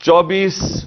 24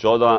14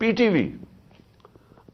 PTV।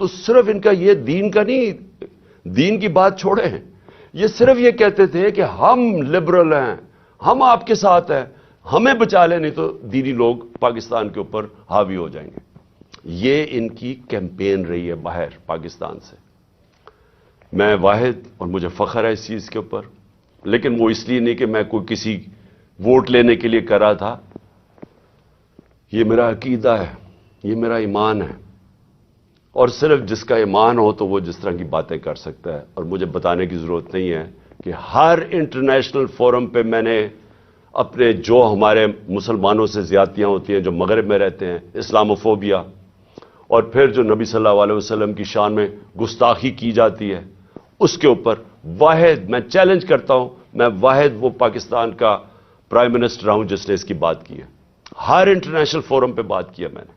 تو صرف ان کا یہ دین کا نہیں، دین کی بات چھوڑے ہیں، یہ صرف یہ کہتے تھے کہ ہم لبرل ہیں، ہم آپ کے ساتھ ہیں، ہمیں بچا لیں نہیں تو دینی لوگ پاکستان کے اوپر حاوی ہو جائیں گے۔ یہ ان کی کیمپین رہی ہے باہر پاکستان سے۔ میں واحد، اور مجھے فخر ہے اس چیز کے اوپر، لیکن وہ اس لیے نہیں کہ میں کوئی کسی ووٹ لینے کے لیے کر رہا تھا، یہ میرا عقیدہ ہے، یہ میرا ایمان ہے، اور صرف جس کا ایمان ہو تو وہ جس طرح کی باتیں کر سکتا ہے۔ اور مجھے بتانے کی ضرورت نہیں ہے کہ ہر انٹرنیشنل فورم پہ میں نے اپنے جو ہمارے مسلمانوں سے زیادتیاں ہوتی ہیں جو مغرب میں رہتے ہیں، اسلاموفوبیا، اور پھر جو نبی صلی اللہ علیہ وسلم کی شان میں گستاخی کی جاتی ہے، اس کے اوپر واحد میں چیلنج کرتا ہوں، میں واحد وہ پاکستان کا پرائم منسٹر ہوں جس نے اس کی بات کی ہے۔ ہر انٹرنیشنل فورم پہ بات کیا میں نے،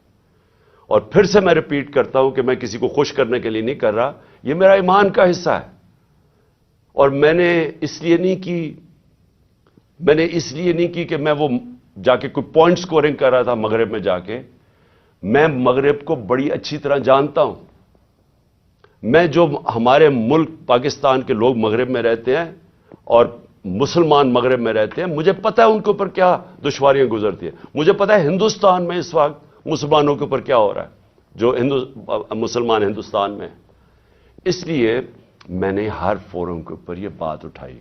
اور پھر سے میں ریپیٹ کرتا ہوں کہ میں کسی کو خوش کرنے کے لیے نہیں کر رہا، یہ میرا ایمان کا حصہ ہے۔ اور میں نے اس لیے نہیں کی کہ میں وہ جا کے کوئی پوائنٹ سکورنگ کر رہا تھا مغرب میں جا کے۔ میں مغرب کو بڑی اچھی طرح جانتا ہوں، میں جو ہمارے ملک پاکستان کے لوگ مغرب میں رہتے ہیں اور مسلمان مغرب میں رہتے ہیں، مجھے پتا ہے ان کے اوپر کیا دشواریاں گزرتی ہیں، مجھے پتا ہے ہندوستان میں اس وقت مسلمانوں کے اوپر کیا ہو رہا ہے جو مسلمان ہندوستان میں۔ اس لیے میں نے ہر فورم کے اوپر یہ بات اٹھائی،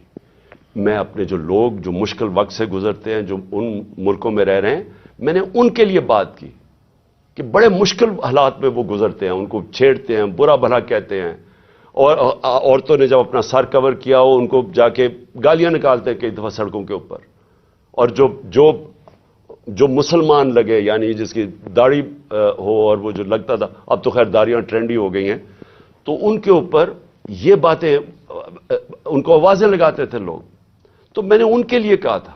میں اپنے جو لوگ جو مشکل وقت سے گزرتے ہیں، جو ان ملکوں میں رہ رہے ہیں، میں نے ان کے لیے بات کی کہ بڑے مشکل حالات میں وہ گزرتے ہیں، ان کو چھیڑتے ہیں، برا بھلا کہتے ہیں، اور عورتوں نے جب اپنا سر کور کیا ہو ان کو جا کے گالیاں نکالتے ہیں کئی دفعہ سڑکوں کے اوپر، اور جو مسلمان لگے، یعنی جس کی داڑھی ہو، اور وہ جو لگتا تھا، اب تو خیر داڑیاں ٹرینڈی ہو گئی ہیں، تو ان کے اوپر یہ باتیں ان کو آوازیں لگاتے تھے لوگ، تو میں نے ان کے لیے کہا تھا۔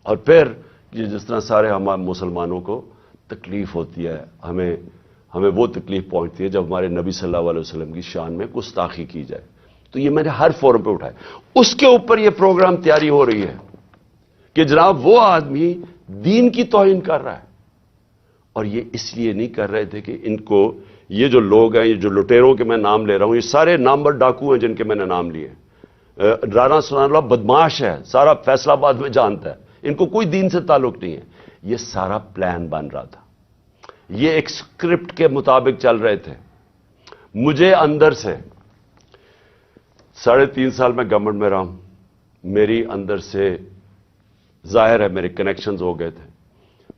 اور پھر یہ جس طرح سارے ہمارے مسلمانوں کو تکلیف ہوتی ہے، ہمیں وہ تکلیف پہنچتی ہے جب ہمارے نبی صلی اللہ علیہ وسلم کی شان میں گستاخی کی جائے، تو یہ میں نے ہر فورم پہ اٹھایا۔ اس کے اوپر یہ پروگرام تیاری ہو رہی ہے کہ جناب وہ آدمی دین کی توہین کر رہا ہے، اور یہ اس لیے نہیں کر رہے تھے کہ ان کو یہ جو لوگ ہیں، یہ جو لٹیروں کے میں نام لے رہا ہوں، یہ سارے نامور ڈاکو ہیں جن کے میں نے نام لیے۔ رانا ثناءاللہ بدماش ہے، سارا فیصل آباد میں جانتا ہے، ان کو کوئی دین سے تعلق نہیں ہے۔ یہ سارا پلان بن رہا تھا، یہ ایک سکرپٹ کے مطابق چل رہے تھے۔ مجھے اندر سے 3.5 سال میں گورنمنٹ میں رہا ہوں، میری اندر سے ظاہر ہے میرے کنیکشنز ہو گئے تھے،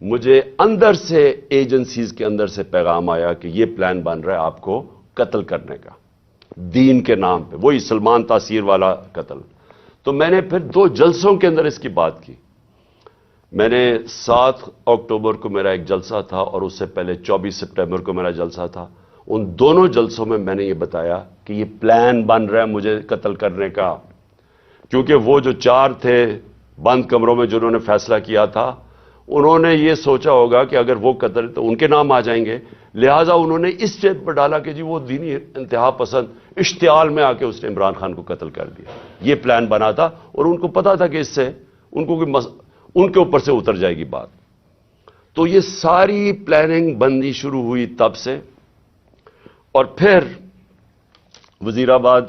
مجھے اندر سے ایجنسیز کے اندر سے پیغام آیا کہ یہ پلان بن رہا ہے آپ کو قتل کرنے کا، دین کے نام پہ، وہی سلمان تاثیر والا قتل۔ تو میں نے پھر 2 جلسوں کے اندر اس کی بات کی۔ میں نے 7 اکتوبر کو میرا ایک جلسہ تھا، اور اس سے پہلے 24 سپٹمبر کو میرا جلسہ تھا۔ ان دونوں جلسوں میں نے یہ بتایا کہ یہ پلان بن رہا ہے مجھے قتل کرنے کا، کیونکہ وہ جو 4 تھے بند کمروں میں جنہوں نے فیصلہ کیا تھا، انہوں نے یہ سوچا ہوگا کہ اگر وہ قتل تو ان کے نام آ جائیں گے، لہٰذا انہوں نے اس اسٹیپ پر ڈالا کہ جی وہ دینی انتہا پسند اشتعال میں آ کے اس نے عمران خان کو قتل کر دیا۔ یہ پلان بنا تھا، اور ان کو پتا تھا کہ اس سے ان کے اوپر سے اتر جائے گی بات۔ تو یہ ساری پلاننگ بندی شروع ہوئی تب سے۔ اور پھر وزیر آباد،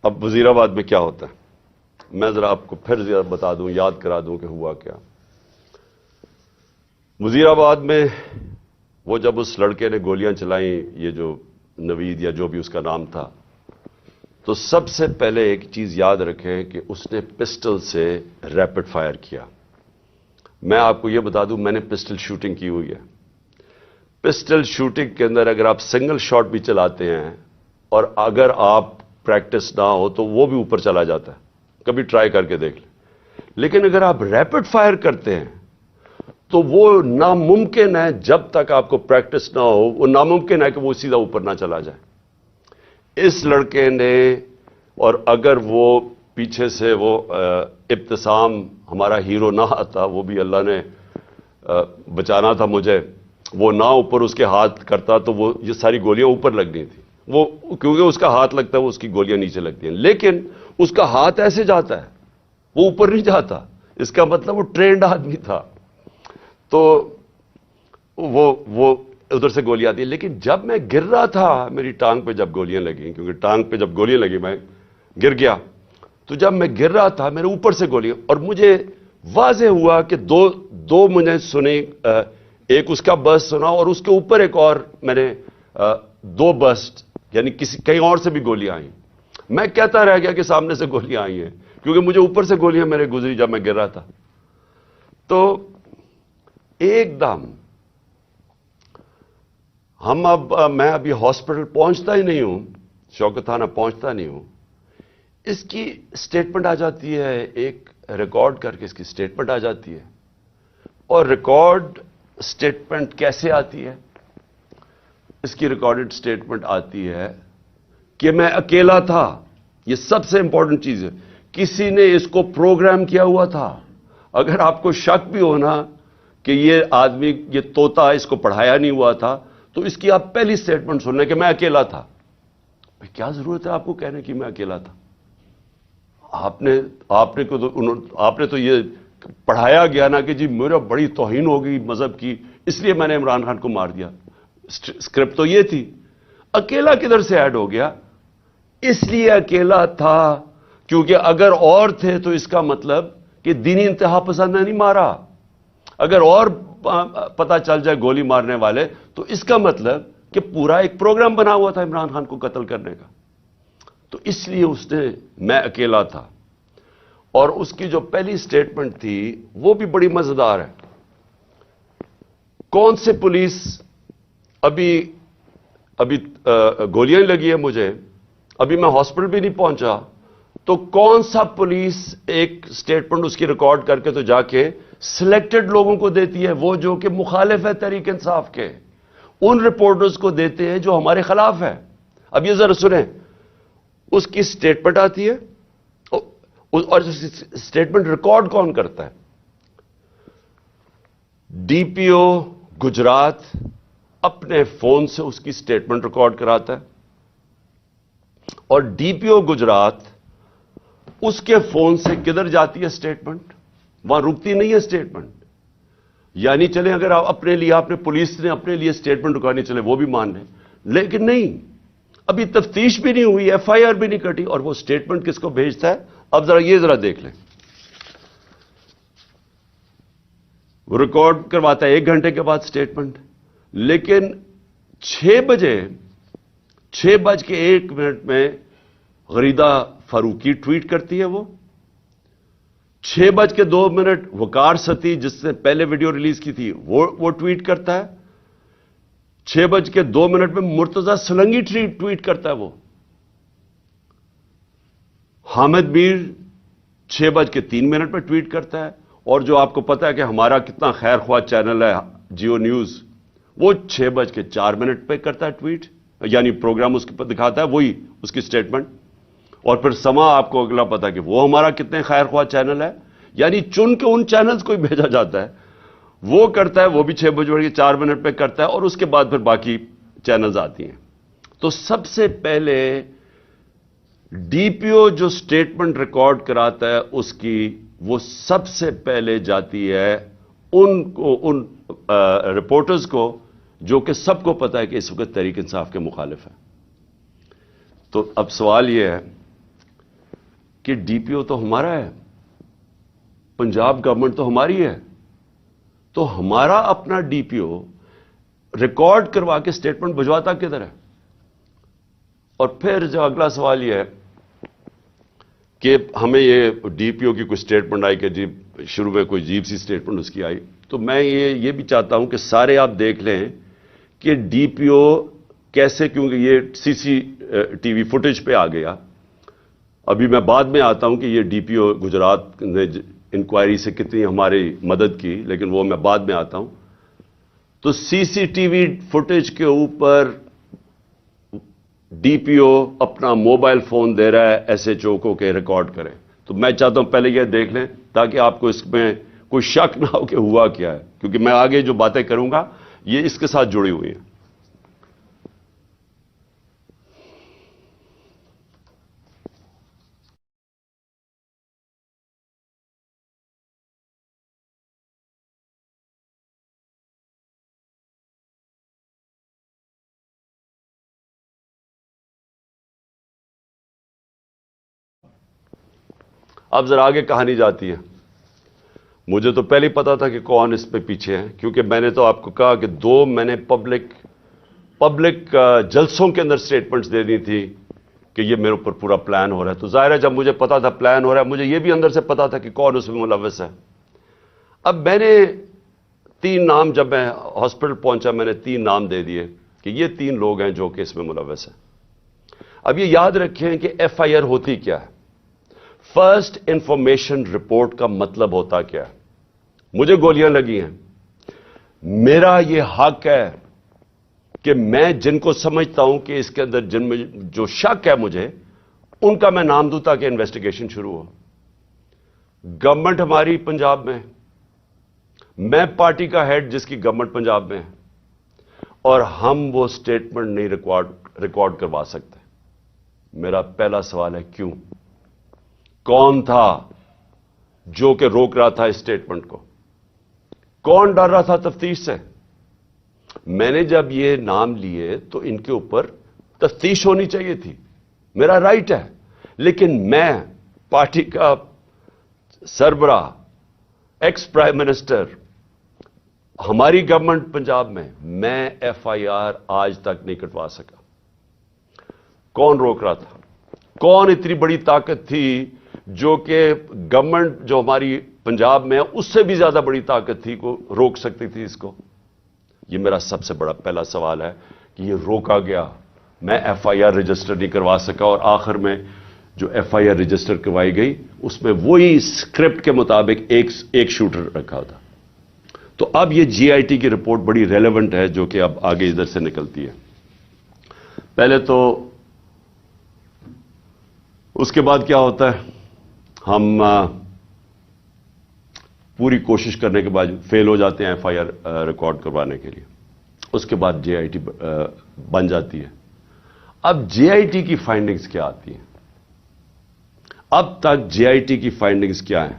اب وزیر آباد میں کیا ہوتا ہے میں ذرا آپ کو پھر زیادہ بتا دوں، یاد کرا دوں کہ ہوا کیا۔ وزیر آباد میں وہ جب اس لڑکے نے گولیاں چلائیں، یہ جو نوید یا جو بھی اس کا نام تھا، تو سب سے پہلے ایک چیز یاد رکھیں کہ اس نے پسٹل سے ریپڈ فائر کیا۔ میں آپ کو یہ بتا دوں، میں نے پسٹل شوٹنگ کی ہوئی ہے۔ پسٹل شوٹنگ کے اندر اگر آپ سنگل شاٹ بھی چلاتے ہیں، اور اگر آپ پریکٹس نہ ہو تو وہ بھی اوپر چلا جاتا ہے، کبھی ٹرائی کر کے دیکھ لیں۔ لیکن اگر آپ ریپڈ فائر کرتے ہیں تو وہ ناممکن ہے، جب تک آپ کو پریکٹس نہ ہو، وہ ناممکن ہے کہ وہ سیدھا اوپر نہ چلا جائے۔ اس لڑکے نے، اور اگر وہ پیچھے سے وہ ابتسام ہمارا ہیرو نہ آتا، وہ بھی اللہ نے بچانا تھا مجھے، وہ نہ اوپر اس کے ہاتھ کرتا تو وہ یہ ساری گولیاں اوپر لگنی تھی۔ وہ کیونکہ اس کا ہاتھ لگتا ہے، وہ اس کی گولیاں نیچے لگتی ہیں، لیکن اس کا ہاتھ ایسے جاتا ہے، وہ اوپر نہیں جاتا۔ اس کا مطلب وہ ٹرینڈ آدمی تھا۔ تو وہ ادھر سے گولی آتی ہے. لیکن جب میں گر رہا تھا, میری ٹانگ پہ جب گولیاں لگیں, کیونکہ ٹانگ پہ جب گولیاں لگی میں گر گیا, تو جب میں گر رہا تھا میرے اوپر سے گولیاں, اور مجھے واضح ہوا کہ دو مجھے سنے, ایک اس کا برسٹ سنا اور اس کے اوپر ایک اور میں نے دو برسٹ, یعنی کہیں اور سے بھی گولیاں آئیں. میں کہتا رہ گیا کہ سامنے سے گولیاں آئی ہیں, کیونکہ مجھے اوپر سے گولیاں میرے گزری جب میں گر رہا تھا. تو ایک دم میں ابھی ہاسپٹل پہنچتا ہی نہیں ہوں, شوکت تھانہ پہنچتا نہیں ہوں, اس کی سٹیٹمنٹ آ جاتی ہے, ایک ریکارڈ کر کے اس کی سٹیٹمنٹ آ جاتی ہے. اور ریکارڈ سٹیٹمنٹ کیسے آتی ہے؟ اس کی ریکارڈڈ سٹیٹمنٹ آتی ہے کہ میں اکیلا تھا. یہ سب سے امپورٹنٹ چیز ہے, کسی نے اس کو پروگرام کیا ہوا تھا. اگر آپ کو شک بھی ہونا کہ یہ آدمی, یہ طوطا اس کو پڑھایا نہیں ہوا تھا, تو اس کی آپ پہلی سٹیٹمنٹ سن لیں کہ میں اکیلا تھا. کیا ضرورت ہے آپ کو کہنے کی میں اکیلا تھا؟ آپ نے تو یہ پڑھایا گیا نا کہ جی میرا بڑی توہین ہو گئی مذہب کی, اس لیے میں نے عمران خان کو مار دیا. اسکرپٹ تو یہ تھی. اکیلا کدھر سے ایڈ ہو گیا؟ اس لیے اکیلا تھا کیونکہ اگر اور تھے تو اس کا مطلب کہ دینی انتہا پسند نے نہیں مارا. اگر اور پتہ چل جائے گولی مارنے والے, تو اس کا مطلب کہ پورا ایک پروگرام بنا ہوا تھا عمران خان کو قتل کرنے کا. تو اس لیے اس نے میں اکیلا تھا. اور اس کی جو پہلی سٹیٹمنٹ تھی وہ بھی بڑی مزیدار ہے. کون سے پولیس, ابھی گولیاں لگی ہیں مجھے, ابھی میں ہاسپٹل بھی نہیں پہنچا, تو کون سا پولیس ایک سٹیٹمنٹ اس کی ریکارڈ کر کے تو جا کے سلیکٹڈ لوگوں کو دیتی ہے, وہ جو کہ مخالف ہے تحریک انصاف کے, ان رپورٹرز کو دیتے ہیں جو ہمارے خلاف ہے. اب یہ ذرا سنیں, اس کی سٹیٹمنٹ آتی ہے, اور سٹیٹمنٹ ریکارڈ کون کرتا ہے؟ ڈی پی او گجرات اپنے فون سے اس کی سٹیٹمنٹ ریکارڈ کراتا ہے, اور ڈی پی او گجرات اس کے فون سے کدھر جاتی ہے سٹیٹمنٹ؟ وہاں رکتی نہیں ہے سٹیٹمنٹ. یعنی چلیں اگر آپ اپنے لیے, آپ نے پولیس نے اپنے لیے سٹیٹمنٹ رکانی چلے وہ بھی مان لیں, لیکن نہیں, ابھی تفتیش بھی نہیں ہوئی, ایف آئی آر بھی نہیں کٹی, اور وہ سٹیٹمنٹ کس کو بھیجتا ہے؟ اب ذرا دیکھ لیں. وہ ریکارڈ کرواتا ہے 1 گھنٹے کے بعد سٹیٹمنٹ, لیکن 6:01 میں غریدہ فاروقی ٹویٹ کرتی ہے. وہ 6:02 وقار ستی جس نے پہلے ویڈیو ریلیز کی تھی وہ ٹویٹ کرتا ہے. 6:02 میں مرتضی سلنگی ٹویٹ کرتا ہے. وہ حامد میر 6:03 پہ ٹویٹ کرتا ہے. اور جو آپ کو پتا ہے کہ ہمارا کتنا خیر خواہ چینل ہے جیو نیوز, وہ 6:04 پہ کرتا ہے ٹویٹ, یعنی پروگرام اس پر دکھاتا ہے وہی اس کی سٹیٹمنٹ. اور پھر سما آپ کو اگلا پتا کہ وہ ہمارا کتنے خیر خواہ چینل ہے, یعنی چن کے ان چینلز کو ہی بھیجا جاتا ہے. وہ کرتا ہے, وہ بھی 6:04 پہ کرتا ہے, اور اس کے بعد پھر باقی چینلز آتی ہیں. تو سب سے پہلے ڈی پی او جو سٹیٹمنٹ ریکارڈ کراتا ہے اس کی, وہ سب سے پہلے جاتی ہے ان رپورٹرز کو جو کہ سب کو پتا ہے کہ اس وقت تحریک انصاف کے مخالف ہیں. تو اب سوال یہ ہے کہ ڈی پی او تو ہمارا ہے, پنجاب گورنمنٹ تو ہماری ہے, تو ہمارا اپنا ڈی پی او ریکارڈ کروا کے سٹیٹمنٹ بھجواتا کدھر ہے؟ اور پھر جو اگلا سوال یہ ہے کہ ہمیں یہ ڈی پی او کی کوئی سٹیٹمنٹ آئی کہ جی شروع میں کوئی عجیب سی سٹیٹمنٹ اس کی آئی, تو میں یہ بھی چاہتا ہوں کہ سارے آپ دیکھ لیں کہ ڈی پی او کیسے, کیونکہ یہ سی سی ٹی وی فوٹیج پہ آ گیا. ابھی میں بعد میں آتا ہوں کہ یہ ڈی پی او گجرات نے انکوائری سے کتنی ہماری مدد کی, لیکن وہ میں بعد میں آتا ہوں. تو سی سی ٹی وی فوٹیج کے اوپر ڈی پی او اپنا موبائل فون دے رہا ہے ایس ایچ او کو کہ ریکارڈ کریں. تو میں چاہتا ہوں پہلے یہ دیکھ لیں تاکہ آپ کو اس میں کوئی شک نہ ہو کہ ہوا کیا ہے, کیونکہ میں آگے جو باتیں کروں گا یہ اس کے ساتھ جڑی ہوئی ہیں. اب ذرا آگے کہانی جاتی ہے. مجھے تو پہلے ہی پتا تھا کہ کون اس پہ پیچھے ہیں، کیونکہ میں نے تو آپ کو کہا کہ 2 میں نے پبلک جلسوں کے اندر سٹیٹمنٹس دے دی تھی کہ یہ میرے اوپر پورا پلان ہو رہا ہے. تو ظاہر ہے جب مجھے پتا تھا پلان ہو رہا ہے، مجھے یہ بھی اندر سے پتا تھا کہ کون اس میں ملوث ہے. اب میں نے 3 نام، جب میں ہاسپٹل پہنچا میں نے 3 نام دے دیے کہ یہ 3 لوگ ہیں جو کہ اس میں ملوث ہیں. اب یہ یاد رکھیں کہ ایف آئی آر ہوتی کیا ہے. فرسٹ انفارمیشن رپورٹ کا مطلب ہوتا کیا ہے. مجھے گولیاں لگی ہیں، میرا یہ حق ہے کہ میں جن کو سمجھتا ہوں کہ اس کے اندر جن میں جو شک ہے مجھے، ان کا میں نام دوں تاکہ انویسٹیگیشن شروع ہو. گورنمنٹ ہماری پنجاب میں، میں پارٹی کا ہیڈ جس کی گورنمنٹ پنجاب میں ہے، اور ہم وہ سٹیٹمنٹ نہیں ریکارڈ کروا سکتے. میرا پہلا سوال ہے کیوں؟ کون تھا جو کہ روک رہا تھا اس سٹیٹمنٹ کو؟ کون ڈر رہا تھا تفتیش سے؟ میں نے جب یہ نام لیے تو ان کے اوپر تفتیش ہونی چاہیے تھی، میرا رائٹ ہے. لیکن میں پارٹی کا سربراہ، ایکس پرائم منسٹر، ہماری گورنمنٹ پنجاب میں ایف آئی آر آج تک نہیں کٹوا سکا. کون روک رہا تھا؟ کون اتنی بڑی طاقت تھی جو کہ گورنمنٹ جو ہماری پنجاب میں ہے اس سے بھی زیادہ بڑی طاقت تھی کو روک سکتی تھی اس کو؟ یہ میرا سب سے بڑا پہلا سوال ہے کہ یہ روکا گیا. میں ایف آئی آر رجسٹر نہیں کروا سکا، اور آخر میں جو ایف آئی آر رجسٹر کروائی گئی اس میں وہی اسکرپٹ کے مطابق ایک شوٹر رکھا تھا. تو اب یہ جی آئی ٹی کی رپورٹ بڑی ریلیونٹ ہے جو کہ اب آگے ادھر سے نکلتی ہے. پہلے تو اس کے بعد کیا ہوتا ہے، ہم پوری کوشش کرنے کے بعد فیل ہو جاتے ہیں ایف آئی آر ریکارڈ کروانے کے لیے. اس کے بعد جے آئی ٹی بن جاتی ہے. اب جے آئی ٹی کی فائنڈنگز کیا آتی ہیں؟ اب تک جے آئی ٹی کی فائنڈنگز کیا ہیں؟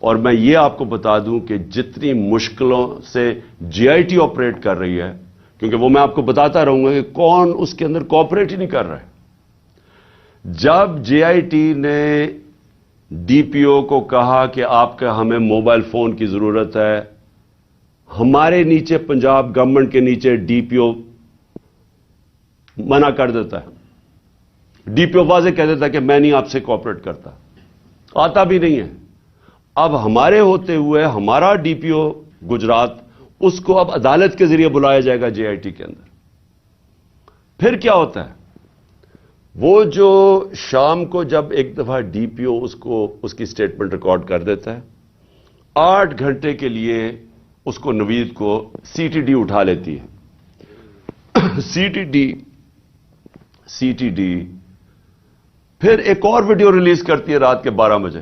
اور میں یہ آپ کو بتا دوں کہ جتنی مشکلوں سے جے آئی ٹی آپریٹ کر رہی ہے، کیونکہ وہ میں آپ کو بتاتا رہوں گا کہ کون اس کے اندر کوآپریٹ ہی نہیں کر رہا ہے. جب جے آئی ٹی نے ڈی پی او کو کہا کہ آپ کا ہمیں موبائل فون کی ضرورت ہے، ہمارے نیچے پنجاب گورنمنٹ کے نیچے ڈی پی او منع کر دیتا ہے. ڈی پی او واضح کہہ دیتا ہے کہ میں نہیں آپ سے کوآپریٹ کرتا، آتا بھی نہیں ہے. اب ہمارے ہوتے ہوئے ہمارا ڈی پی او گجرات، اس کو اب عدالت کے ذریعے بلایا جائے گا جے آئی ٹی کے اندر. پھر کیا ہوتا ہے، وہ جو شام کو جب ایک دفعہ ڈی پی او اس کی سٹیٹمنٹ ریکارڈ کر دیتا ہے، 8 گھنٹے کے لیے اس کو نوید کو سی ٹی ڈی اٹھا لیتی ہے. سی ٹی ڈی پھر ایک اور ویڈیو ریلیز کرتی ہے رات کے 12 بجے.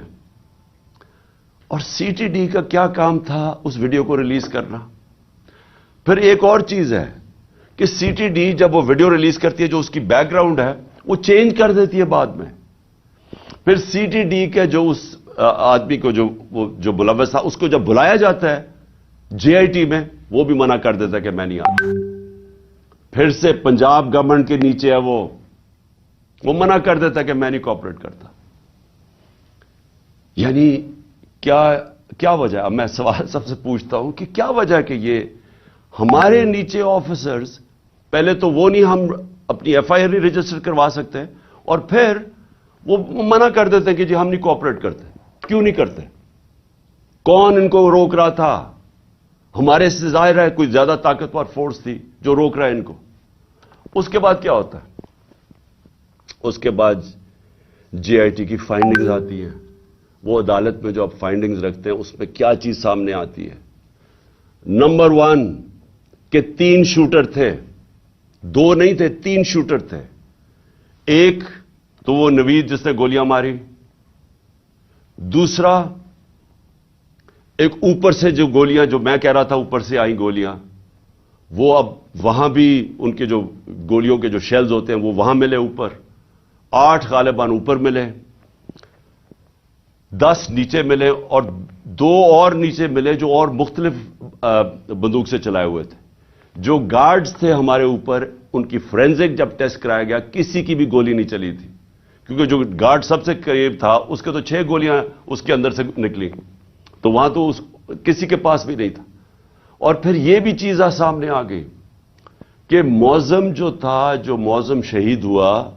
اور سی ٹی ڈی کا کیا کام تھا اس ویڈیو کو ریلیز کرنا؟ پھر ایک اور چیز ہے کہ سی ٹی ڈی جب وہ ویڈیو ریلیز کرتی ہے جو اس کی بیک گراؤنڈ ہے وہ چینج کر دیتی ہے بعد میں. پھر سی ٹی ڈی کے جو اس آدمی کو جو ملوث تھا اس کو جب بلایا جاتا ہے جے آئی ٹی میں، وہ بھی منع کر دیتا ہے کہ میں نہیں آتا. پھر سے پنجاب گورنمنٹ کے نیچے ہے وہ منع کر دیتا ہے کہ میں نہیں کوآپریٹ کرتا. یعنی کیا وجہ؟ اب میں سوال سب سے پوچھتا ہوں کہ کیا وجہ ہے کہ یہ ہمارے نیچے آفیسرز، پہلے تو وہ نہیں ہم اپنی ایف آئی آر رجسٹر کروا سکتے، اور پھر وہ منع کر دیتے ہیں کہ جی ہم نہیں کوآپریٹ کرتے. کیوں نہیں کرتے؟ کون ان کو روک رہا تھا؟ ہمارے سے ظاہر ہے کوئی زیادہ طاقتور فورس تھی جو روک رہا ہے ان کو. اس کے بعد کیا ہوتا ہے؟ اس کے بعد جے آئی ٹی کی فائنڈنگز آتی ہیں. وہ عدالت میں جو آپ فائنڈنگز رکھتے ہیں اس میں کیا چیز سامنے آتی ہے؟ نمبر 1 کہ 3 شوٹر تھے، 2 نہیں تھے، 3 شوٹر تھے. ایک تو وہ نوید جس نے گولیاں ماری، دوسرا ایک اوپر سے جو گولیاں، جو میں کہہ رہا تھا اوپر سے آئیں گولیاں، وہ اب وہاں بھی ان کے جو گولیوں کے جو شیلز ہوتے ہیں وہ وہاں ملے اوپر. 8 غالباً اوپر ملے، 10 نیچے ملے، اور 2 اور نیچے ملے جو اور مختلف بندوق سے چلائے ہوئے تھے. جو گارڈز تھے ہمارے اوپر، ان کی فورینزک جب ٹیسٹ کرایا گیا کسی کی بھی گولی نہیں چلی تھی، کیونکہ جو گارڈ سب سے قریب تھا اس کے تو 6 گولیاں اس کے اندر سے نکلی، تو وہاں تو کسی کے پاس بھی نہیں تھا۔ اور پھر یہ بھی چیز سامنے آ گئی کہ معظم جو تھا، جو معظم شہید ہوا،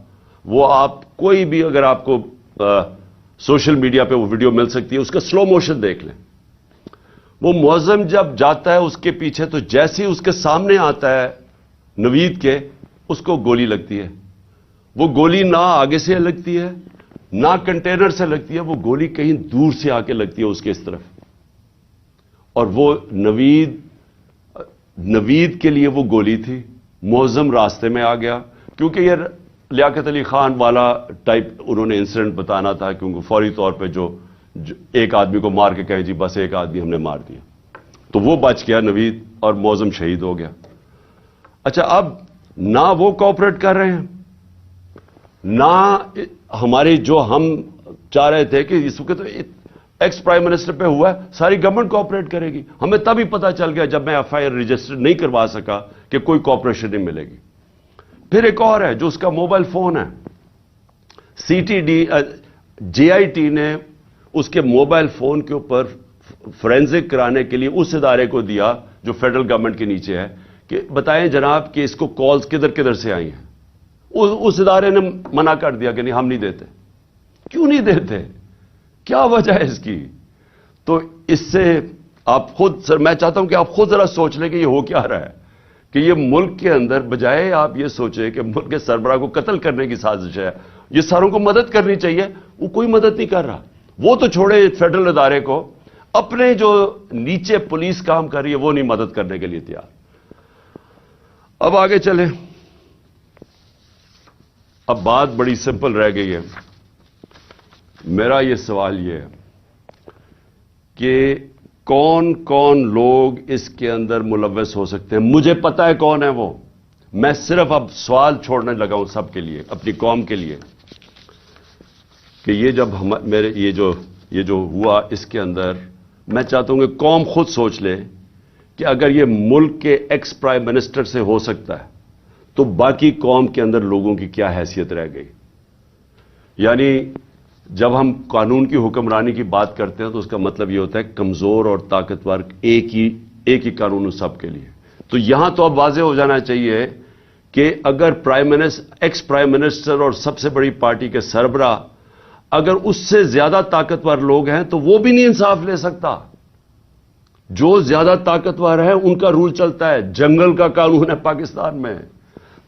وہ آپ کوئی بھی اگر آپ کو سوشل میڈیا پہ وہ ویڈیو مل سکتی ہے، اس کا سلو موشن دیکھ لیں۔ وہ معظم جب جاتا ہے اس کے پیچھے، تو جیسے ہی اس کے سامنے آتا ہے نوید کے، اس کو گولی لگتی ہے۔ وہ گولی نہ آگے سے لگتی ہے نہ کنٹینر سے لگتی ہے، وہ گولی کہیں دور سے آ کے لگتی ہے اس کے اس طرف، اور وہ نوید کے لیے وہ گولی تھی۔ معظم راستے میں آ گیا، کیونکہ یہ لیاقت علی خان والا ٹائپ انہوں نے انسیڈنٹ بتانا تھا، کیونکہ فوری طور پہ جو ایک آدمی کو مار کے کہیں جی بس ایک آدمی ہم نے مار دیا، تو وہ بچ گیا نوید، اور معظم شہید ہو گیا۔ اچھا، اب نہ وہ کوآپریٹ کر رہے ہیں، نہ ہماری جو ہم چاہ رہے تھے کہ اس وقت ایکس پرائم منسٹر پہ ہوا ہے، ساری گورنمنٹ کوآپریٹ کرے گی۔ ہمیں تبھی پتا چل گیا جب میں ایف آئی آر رجسٹر نہیں کروا سکا کہ کوئی کوآپریشن نہیں ملے گی۔ پھر ایک اور ہے جو اس کا موبائل فون ہے، جے آئی ٹی نے اس کے موبائل فون کے اوپر فورینزک کرانے کے لیے اس ادارے کو دیا جو فیڈرل گورنمنٹ کے نیچے ہے، کہ بتائیں جناب کہ اس کو کالز کدھر کدھر سے آئی ہیں۔ اس ادارے نے منع کر دیا کہ نہیں، ہم نہیں دیتے۔ کیوں نہیں دیتے؟ کیا وجہ ہے اس کی؟ تو اس سے آپ خود، سر میں چاہتا ہوں کہ آپ خود ذرا سوچ لیں کہ یہ ہو کیا رہا ہے، کہ یہ ملک کے اندر بجائے آپ یہ سوچیں کہ ملک کے سربراہ کو قتل کرنے کی سازش ہے، یہ ساروں کو مدد کرنی چاہیے، وہ کوئی مدد نہیں کر رہا۔ وہ تو چھوڑے فیڈرل ادارے کو، اپنے جو نیچے پولیس کام کر رہی ہے وہ نہیں مدد کرنے کے لیے تیار۔ اب آگے چلیں، اب بات بڑی سمپل رہ گئی ہے۔ میرا یہ سوال یہ ہے کہ کون کون لوگ اس کے اندر ملوث ہو سکتے ہیں؟ مجھے پتا ہے کون ہے وہ، میں صرف اب سوال چھوڑنے لگا ہوں سب کے لیے، اپنی قوم کے لیے، کہ یہ جب یہ جو ہوا اس کے اندر، میں چاہتا ہوں کہ قوم خود سوچ لے کہ اگر یہ ملک کے ایکس پرائم منسٹر سے ہو سکتا ہے تو باقی قوم کے اندر لوگوں کی کیا حیثیت رہ گئی۔ یعنی جب ہم قانون کی حکمرانی کی بات کرتے ہیں تو اس کا مطلب یہ ہوتا ہے کمزور اور طاقتور ایک ہی قانون سب کے لیے۔ تو یہاں تو اب واضح ہو جانا چاہیے کہ اگر ایکس پرائم منسٹر اور سب سے بڑی پارٹی کے سربراہ اگر اس سے زیادہ طاقتور لوگ ہیں تو وہ بھی نہیں انصاف لے سکتا۔ جو زیادہ طاقتور ہے ان کا رول چلتا ہے، جنگل کا قانون ہے پاکستان میں۔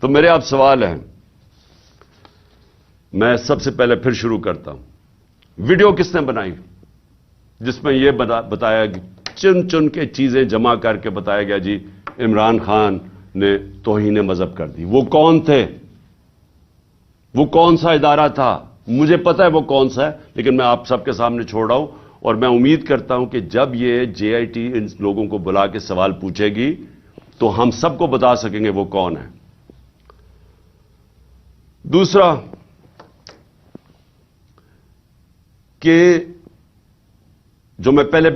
تو میرے آپ سوال ہیں، میں سب سے پہلے پھر شروع کرتا ہوں، ویڈیو کس نے بنائی جس میں یہ بتایا، چن چن کے چیزیں جمع کر کے بتایا گیا جی عمران خان نے توہین مذہب کر دی؟ وہ کون تھے؟ وہ کون سا ادارہ تھا؟ مجھے پتا ہے وہ کون سا ہے، لیکن میں آپ سب کے سامنے چھوڑ رہا ہوں، اور میں امید کرتا ہوں کہ جب یہ جے آئی ٹی ان لوگوں کو بلا کے سوال پوچھے گی تو ہم سب کو بتا سکیں گے وہ کون ہے۔ دوسرا کہ جو میں پہلے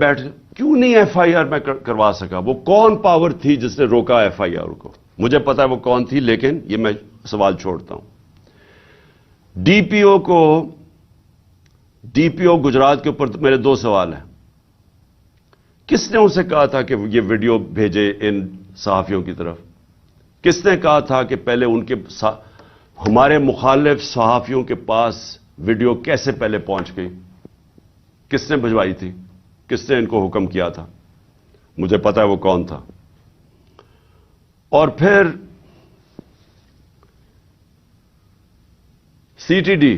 کیوں نہیں ایف آئی آر میں کروا سکا؟ وہ کون پاور تھی جس نے روکا ایف آئی آر کو؟ مجھے پتا ہے وہ کون تھی، لیکن یہ میں سوال چھوڑتا ہوں۔ ڈی پی او گجرات کے اوپر میرے 2 سوال ہیں۔ کس نے اسے کہا تھا کہ یہ ویڈیو بھیجے ان صحافیوں کی طرف؟ کس نے کہا تھا کہ پہلے ان کے ہمارے مخالف صحافیوں کے پاس ویڈیو کیسے پہلے پہنچ گئی؟ کس نے بھجوائی تھی؟ کس نے ان کو حکم کیا تھا؟ مجھے پتا ہے وہ کون تھا۔ اور پھر سی ٹی ڈی،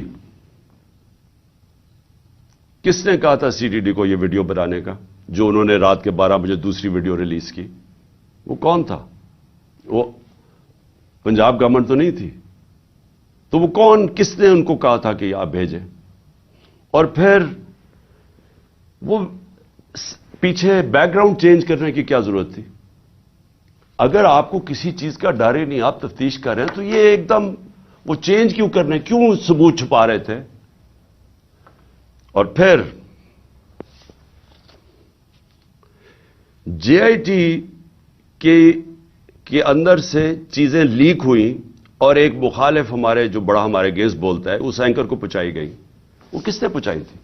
کس نے کہا تھا سی ٹی ڈی کو یہ ویڈیو بنانے کا، جو انہوں نے رات کے 12 بجے دوسری ویڈیو ریلیز کی؟ وہ کون تھا؟ وہ پنجاب گورنمنٹ تو نہیں تھی، تو وہ کون، کس نے ان کو کہا تھا کہ آپ بھیجیں؟ اور پھر وہ پیچھے بیک گراؤنڈ چینج کرنے کی کیا ضرورت تھی؟ اگر آپ کو کسی چیز کا ڈر ہی نہیں، آپ تفتیش کر رہے ہیں، تو یہ ایک دم وہ چینج کیوں کرنے، کیوں ثبوت چھپا رہے تھے؟ اور پھر جے آئی ٹی کے اندر سے چیزیں لیک ہوئیں اور ایک مخالف ہمارے جو بڑا ہمارے گیس بولتا ہے اس اینکر کو پہنچائی گئی. وہ کس نے پہنچائی تھی؟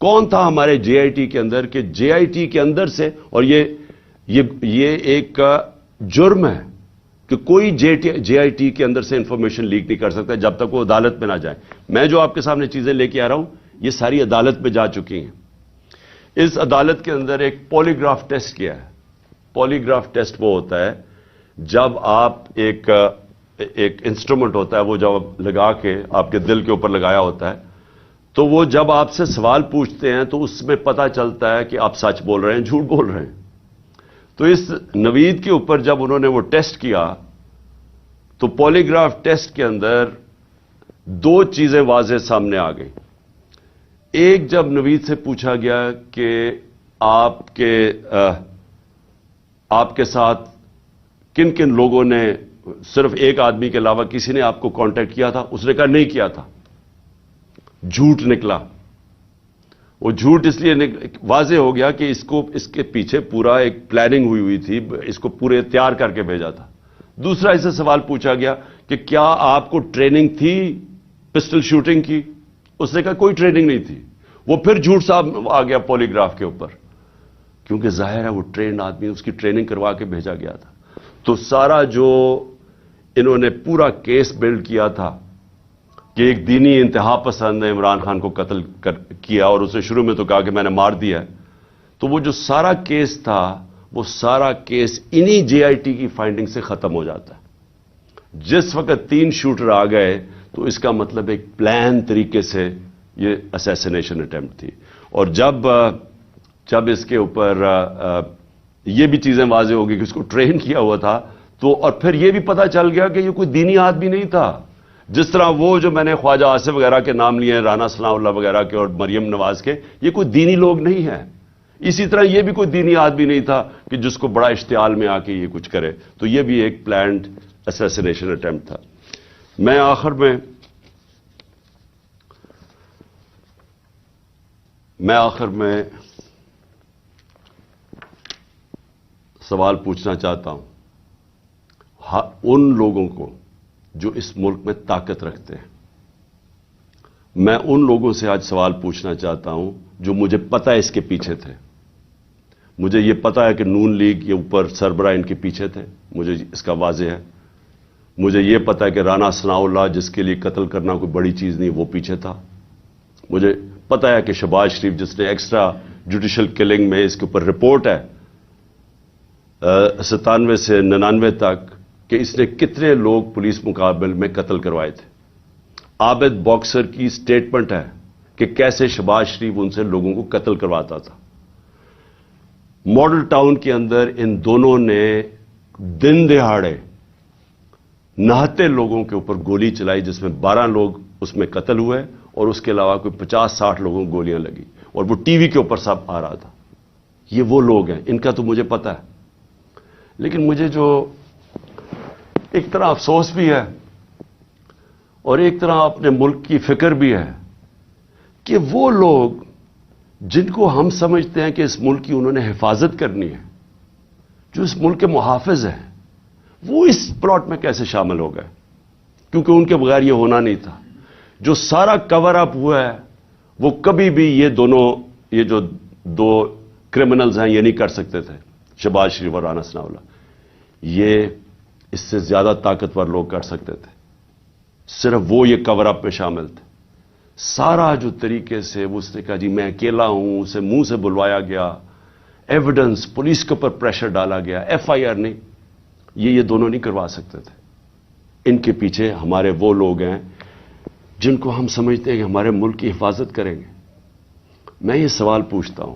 کون تھا ہمارے جے آئی ٹی کے اندر کہ جے آئی ٹی کے اندر سے؟ اور یہ ایک جرم ہے کہ کوئی جے آئی ٹی کے اندر سے انفارمیشن لیک نہیں کر سکتا جب تک وہ عدالت میں نہ جائے. میں جو آپ کے سامنے چیزیں لے کے آ رہا ہوں یہ ساری عدالت میں جا چکی ہیں. اس عدالت کے اندر ایک پولیگراف ٹیسٹ کیا ہے. پولیگراف ٹیسٹ وہ ہوتا ہے جب آپ ایک انسٹرومنٹ ہوتا ہے وہ جب لگا کے آپ کے دل کے اوپر لگایا ہوتا ہے تو وہ جب آپ سے سوال پوچھتے ہیں تو اس میں پتہ چلتا ہے کہ آپ سچ بول رہے ہیں جھوٹ بول رہے ہیں. تو اس نوید کے اوپر جب انہوں نے وہ ٹیسٹ کیا تو پولیگراف ٹیسٹ کے اندر دو چیزیں واضح سامنے آ گئیں. ایک جب نوید سے پوچھا گیا کہ آپ کے ساتھ کن کن لوگوں نے، صرف ایک آدمی کے علاوہ کسی نے آپ کو کانٹیکٹ کیا تھا؟ اس نے کہا نہیں کیا تھا. جھوٹ نکلا. وہ جھوٹ اس لیے واضح ہو گیا کہ اس کے پیچھے پورا ایک پلاننگ ہوئی تھی، اس کو پورے تیار کر کے بھیجا تھا. دوسرا اسے سوال پوچھا گیا کہ کیا آپ کو ٹریننگ تھی پسٹل شوٹنگ کی؟ اس نے کہا کوئی ٹریننگ نہیں تھی. وہ پھر جھوٹ صاحب آ گیا پولیگراف کے اوپر، کیونکہ ظاہر ہے وہ ٹرینڈ آدمی، اس کی ٹریننگ کروا کے بھیجا گیا تھا. تو سارا جو انہوں نے پورا کیس بلڈ کیا تھا کہ ایک دینی انتہا پسند نے عمران خان کو قتل کیا اور اسے شروع میں تو کہا کہ میں نے مار دیا ہے، تو وہ جو سارا کیس تھا وہ سارا کیس انہی جے آئی ٹی کی فائنڈنگ سے ختم ہو جاتا ہے. جس وقت 3 شوٹر آ گئے تو اس کا مطلب ایک پلان طریقے سے یہ اسیسینیشن اٹیمپٹ تھی. اور جب اس کے اوپر یہ بھی چیزیں واضح ہو گئی کہ اس کو ٹرین کیا ہوا تھا تو، اور پھر یہ بھی پتا چل گیا کہ یہ کوئی دینی آدمی نہیں تھا. جس طرح وہ جو میں نے خواجہ آصف وغیرہ کے نام لیے ہیں، رانا ثناء اللہ وغیرہ کے اور مریم نواز کے، یہ کوئی دینی لوگ نہیں ہیں. اسی طرح یہ بھی کوئی دینی آدمی نہیں تھا کہ جس کو بڑا اشتعال میں آ کے یہ کچھ کرے. تو یہ بھی ایک پلانڈ اسیسینیشن اٹیمپٹ تھا. میں آخر میں سوال پوچھنا چاہتا ہوں ان لوگوں کو جو اس ملک میں طاقت رکھتے ہیں. میں ان لوگوں سے آج سوال پوچھنا چاہتا ہوں جو مجھے پتہ ہے اس کے پیچھے تھے. مجھے یہ پتہ ہے کہ نون لیگ یہ اوپر سربراہ ان کے پیچھے تھے، مجھے اس کا واضح ہے. مجھے یہ پتہ ہے کہ رانا ثناء اللہ جس کے لیے قتل کرنا کوئی بڑی چیز نہیں وہ پیچھے تھا. مجھے پتہ ہے کہ شہباز شریف جس نے ایکسٹرا جوڈیشل کلنگ میں اس کے اوپر رپورٹ ہے 97 سے 99 تک کہ اس نے کتنے لوگ پولیس مقابل میں قتل کروائے تھے. عابد باکسر کی سٹیٹمنٹ ہے کہ کیسے شہباز شریف ان سے لوگوں کو قتل کرواتا تھا. ماڈل ٹاؤن کے اندر ان دونوں نے دن دہاڑے نہتے لوگوں کے اوپر گولی چلائی جس میں 12 لوگ اس میں قتل ہوئے اور اس کے علاوہ کوئی 50-60 لوگوں کو گولیاں لگی اور وہ ٹی وی کے اوپر سب آ رہا تھا. یہ وہ لوگ ہیں، ان کا تو مجھے پتہ ہے. لیکن مجھے جو ایک طرح افسوس بھی ہے اور ایک طرح اپنے ملک کی فکر بھی ہے کہ وہ لوگ جن کو ہم سمجھتے ہیں کہ اس ملک کی انہوں نے حفاظت کرنی ہے، جو اس ملک کے محافظ ہیں، وہ اس پلاٹ میں کیسے شامل ہو گئے؟ کیونکہ ان کے بغیر یہ ہونا نہیں تھا. جو سارا کور اپ ہوا ہے وہ کبھی بھی یہ جو دو کرمنلز ہیں یہ نہیں کر سکتے تھے، شہباز شریف اور رانا ثناء اللہ. یہ اس سے زیادہ طاقتور لوگ کر سکتے تھے، صرف وہ یہ کور اپ میں شامل تھے. سارا جو طریقے سے اس نے کہا جی میں اکیلا ہوں، اسے منہ سے بلوایا گیا، ایویڈنس پولیس کے اوپر پریشر ڈالا گیا، ایف آئی آر نہیں، یہ دونوں نہیں کروا سکتے تھے. ان کے پیچھے ہمارے وہ لوگ ہیں جن کو ہم سمجھتے ہیں کہ ہمارے ملک کی حفاظت کریں گے. میں یہ سوال پوچھتا ہوں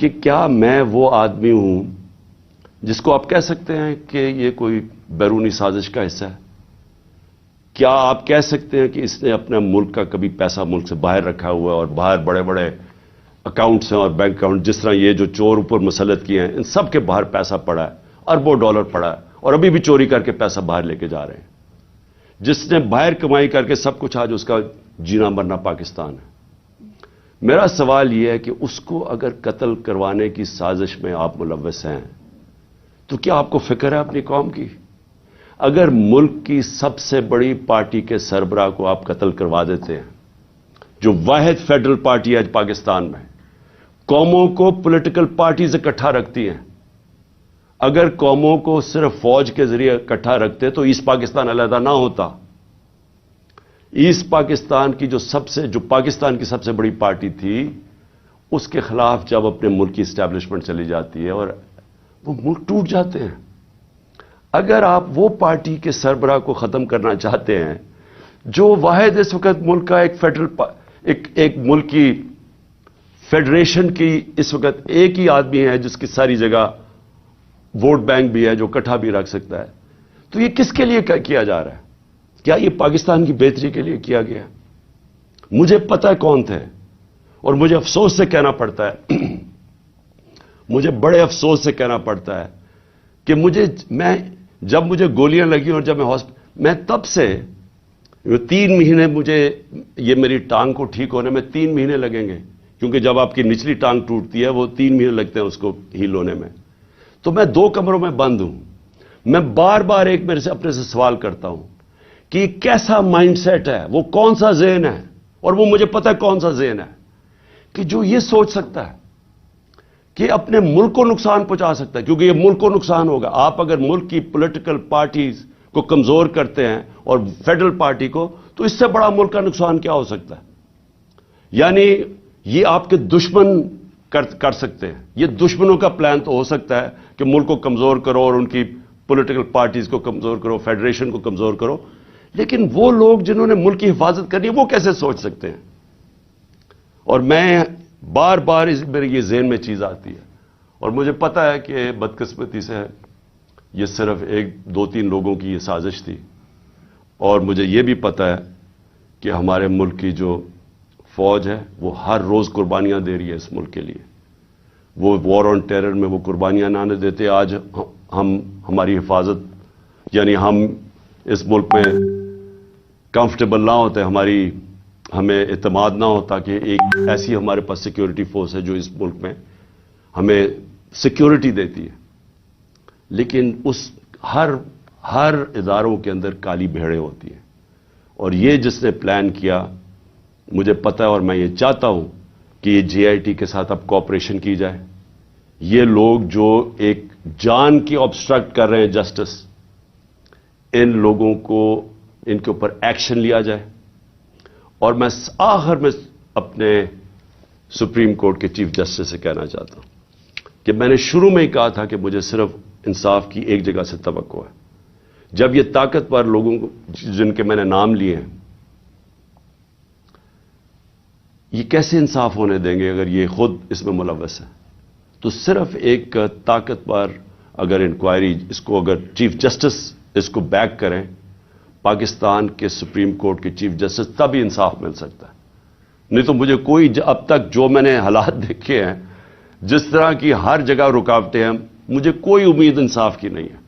کہ کیا میں وہ آدمی ہوں جس کو آپ کہہ سکتے ہیں کہ یہ کوئی بیرونی سازش کا حصہ ہے؟ کیا آپ کہہ سکتے ہیں کہ اس نے اپنا ملک کا کبھی پیسہ ملک سے باہر رکھا ہوا ہے اور باہر بڑے بڑے اکاؤنٹس ہیں اور بینک اکاؤنٹ، جس طرح یہ جو چور اوپر مسلط کیے ہیں ان سب کے باہر پیسہ پڑا ہے، اربوں ڈالر پڑا ہے اور ابھی بھی چوری کر کے پیسہ باہر لے کے جا رہے ہیں. جس نے باہر کمائی کر کے سب کچھ، آج اس کا جینا مرنا پاکستان ہے. میرا سوال یہ ہے کہ اس کو اگر قتل کروانے کی سازش میں آپ ملوث ہیں تو کیا آپ کو فکر ہے اپنی قوم کی؟ اگر ملک کی سب سے بڑی پارٹی کے سربراہ کو آپ قتل کروا دیتے ہیں، جو واحد فیڈرل پارٹی آج پاکستان میں، قوموں کو پولیٹیکل پارٹیز اکٹھا رکھتی ہیں، اگر قوموں کو صرف فوج کے ذریعے اکٹھا رکھتے تو ایسٹ پاکستان علیحدہ نہ ہوتا. ایسٹ پاکستان کی جو پاکستان کی سب سے بڑی پارٹی تھی، اس کے خلاف جب اپنے ملک کی اسٹیبلشمنٹ چلی جاتی ہے اور وہ ملک ٹوٹ جاتے ہیں. اگر آپ وہ پارٹی کے سربراہ کو ختم کرنا چاہتے ہیں جو واحد اس وقت ملک کا ایک ملک کی فیڈریشن کی اس وقت ایک ہی آدمی ہے جس کی ساری جگہ ووٹ بینک بھی ہے، جو اکٹھا بھی رکھ سکتا ہے، تو یہ کس کے لیے کیا جا رہا ہے؟ کیا یہ پاکستان کی بہتری کے لیے کیا گیا؟ مجھے پتہ ہے کون تھے، اور مجھے افسوس سے کہنا پڑتا ہے مجھے بڑے افسوس سے کہنا پڑتا ہے کہ جب مجھے گولیاں لگی اور جب میں تب سے 3 مہینے یہ میری ٹانگ کو ٹھیک ہونے میں 3 مہینے لگیں گے، کیونکہ جب آپ کی نچلی ٹانگ ٹوٹتی ہے وہ 3 مہینے لگتے ہیں اس کو ہیل ہونے میں. تو میں 2 کمروں میں بند ہوں. میں بار بار اپنے سے سوال کرتا ہوں کہ کیسا مائنڈ سیٹ ہے، وہ کون سا ذہن ہے، اور وہ مجھے پتہ ہے کون سا ذہن ہے کہ جو یہ سوچ سکتا ہے کہ اپنے ملک کو نقصان پہنچا سکتا ہے، کیونکہ یہ ملک کو نقصان ہوگا. آپ اگر ملک کی پولیٹیکل پارٹیز کو کمزور کرتے ہیں اور فیڈرل پارٹی کو، تو اس سے بڑا ملک کا نقصان کیا ہو سکتا ہے؟ یعنی یہ آپ کے دشمن کر سکتے ہیں. یہ دشمنوں کا پلان تو ہو سکتا ہے کہ ملک کو کمزور کرو اور ان کی پولیٹیکل پارٹیز کو کمزور کرو، فیڈریشن کو کمزور کرو، لیکن وہ لوگ جنہوں نے ملک کی حفاظت کرنی ہے وہ کیسے سوچ سکتے ہیں؟ اور میں بار بار میرے یہ ذہن میں چیز آتی ہے، اور مجھے پتا ہے کہ بدقسمتی سے یہ صرف 1-2-3 لوگوں کی یہ سازش تھی، اور مجھے یہ بھی پتا ہے کہ ہمارے ملک کی جو فوج ہے وہ ہر روز قربانیاں دے رہی ہے اس ملک کے لیے. وہ وار آن ٹیرر میں وہ قربانیاں نہ دیتے، آج ہماری حفاظت، یعنی ہم اس ملک میں کمفرٹیبل نہ ہوتے، ہمیں اعتماد نہ ہوتا کہ ایک ایسی ہمارے پاس سیکیورٹی فورس ہے جو اس ملک میں ہمیں سیکیورٹی دیتی ہے. لیکن ہر اداروں کے اندر کالی بھیڑیں ہوتی ہیں، اور یہ جس نے پلان کیا، مجھے پتہ ہے اور میں یہ چاہتا ہوں کہ یہ جے آئی ٹی کے ساتھ اب کوآپریشن کی جائے. یہ لوگ جو ایک جان کی آبسٹرکٹ کر رہے ہیں جسٹس، ان لوگوں کو ان کے اوپر ایکشن لیا جائے. اور میں آخر میں اپنے سپریم کورٹ کے چیف جسٹس سے کہنا چاہتا ہوں کہ میں نے شروع میں ہی کہا تھا کہ مجھے صرف انصاف کی ایک جگہ سے توقع ہے. جب یہ طاقتور لوگوں کو جن کے میں نے نام لیے ہیں، یہ کیسے انصاف ہونے دیں گے اگر یہ خود اس میں ملوث ہے؟ تو صرف ایک طاقتور اگر انکوائری اس کو، اگر چیف جسٹس اس کو بیک کریں، پاکستان کے سپریم کورٹ کے چیف جسٹس، تب ہی انصاف مل سکتا ہے. نہیں تو مجھے اب تک جو میں نے حالات دیکھے ہیں، جس طرح کی ہر جگہ رکاوٹیں ہیں، مجھے کوئی امید انصاف کی نہیں ہے.